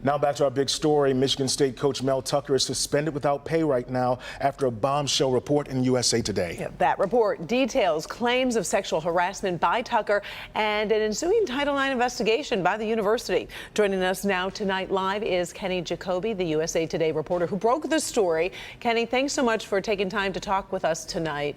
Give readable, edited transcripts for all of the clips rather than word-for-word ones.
Now back to our big story. Michigan State coach Mel Tucker is suspended without pay right now after a bombshell report in USA Today. Yeah, that report details claims of sexual harassment by Tucker and an ensuing Title IX investigation by the university. Joining us now tonight live is Jacoby, the USA Today reporter who broke the story. Kenny, thanks so much for taking time to talk with us tonight.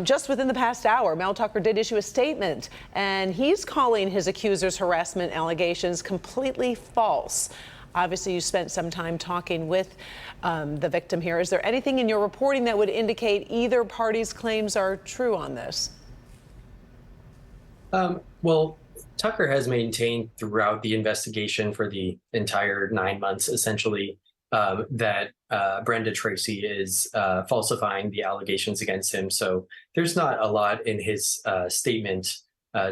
Just within the past hour, Mel Tucker did issue a statement, and he's calling his accuser's harassment allegations completely false. Obviously, you spent some time talking with the victim here. Is there anything in your reporting that would indicate either party's claims are true on this? Well, Tucker has maintained throughout the investigation for the entire 9 months, essentially, that Brenda Tracy is falsifying the allegations against him. So there's not a lot in his statement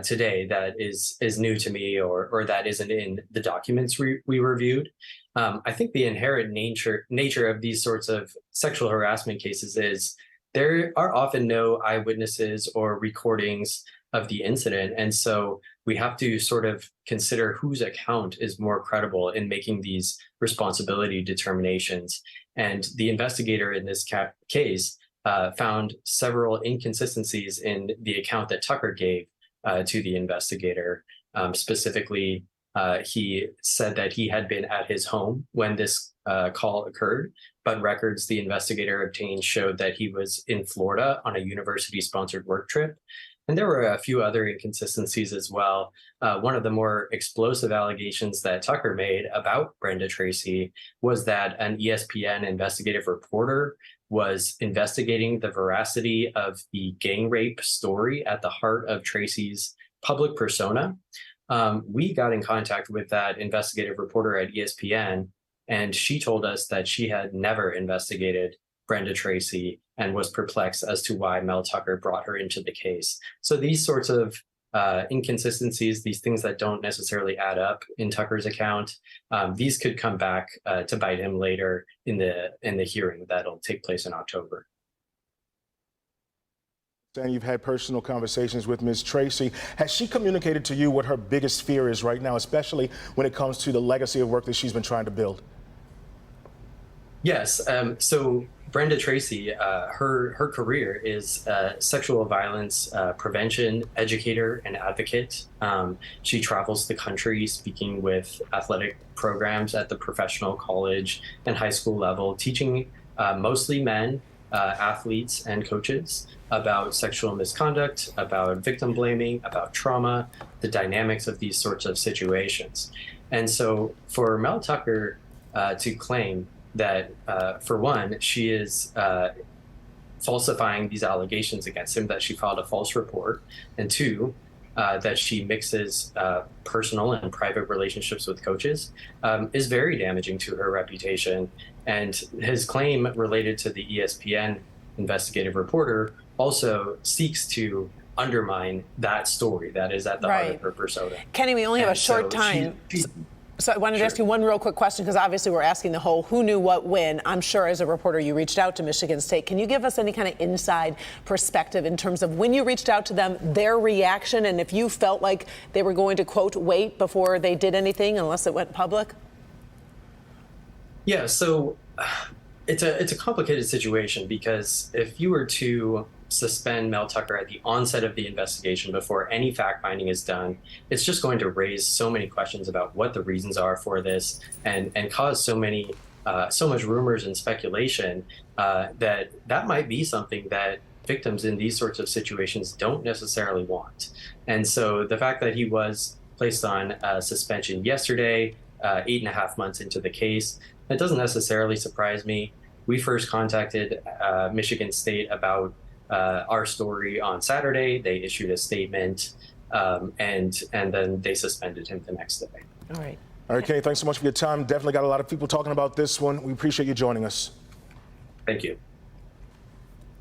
today that is new to me or that isn't in the documents we reviewed. I think the inherent nature of these sorts of sexual harassment cases is there are often no eyewitnesses or recordings of the incident. And so we have to sort of consider whose account is more credible in making these responsibility determinations. And the investigator in this case found several inconsistencies in the account that Tucker gave to the investigator. Specifically, he said that he had been at his home when this call occurred, but records the investigator obtained showed that he was in Florida on a university-sponsored work trip. And there were a few other inconsistencies as well. One of the more explosive allegations that Tucker made about Brenda Tracy was that an ESPN investigative reporter was investigating the veracity of the gang rape story at the heart of Tracy's public persona. We got in contact with that investigative reporter at ESPN, and she told us that she had never investigated Brenda Tracy and was perplexed as to why Mel Tucker brought her into the case. So these sorts of inconsistencies, these things that don't necessarily add up in Tucker's account, these could come back to bite him later in the hearing that'll take place in October. And you've had personal conversations with Ms. Tracy. Has she communicated to you what her biggest fear is right now, especially when it comes to the legacy of work that she's been trying to build? Yes. So Brenda Tracy, her career is sexual violence prevention educator and advocate. She travels the country speaking with athletic programs at the professional college and high school level, teaching mostly men, athletes and coaches about sexual misconduct, about victim blaming, about trauma, the dynamics of these sorts of situations. And so for Mel Tucker to claim that, for one, she is falsifying these allegations against him, that she filed a false report, and two, that she mixes personal and private relationships with coaches, is very damaging to her reputation. And his claim related to the ESPN investigative reporter also seeks to undermine that story that is at the heart of her persona. Kenny, we only have a short time. So I wanted to ask you one real quick question, because obviously we're asking the whole who knew what when. I'm sure as a reporter you reached out to Michigan State. Can you give us any kind of inside perspective in terms of when you reached out to them, their reaction, and if you felt like they were going to, quote, wait before they did anything unless it went public? Yeah, so it's a complicated situation, because if you were to suspend Mel Tucker at the onset of the investigation before any fact-finding is done, it's just going to raise so many questions about what the reasons are for this and cause so much rumors and speculation that might be something that victims in these sorts of situations don't necessarily want. And so the fact that he was placed on suspension yesterday, 8.5 months into the case, that doesn't necessarily surprise me. We first contacted Michigan State about our story on Saturday. They issued a statement, and then they suspended him the next day. All right. All right, Kenny, thanks so much for your time. Definitely got a lot of people talking about this one. We appreciate you joining us. Thank you.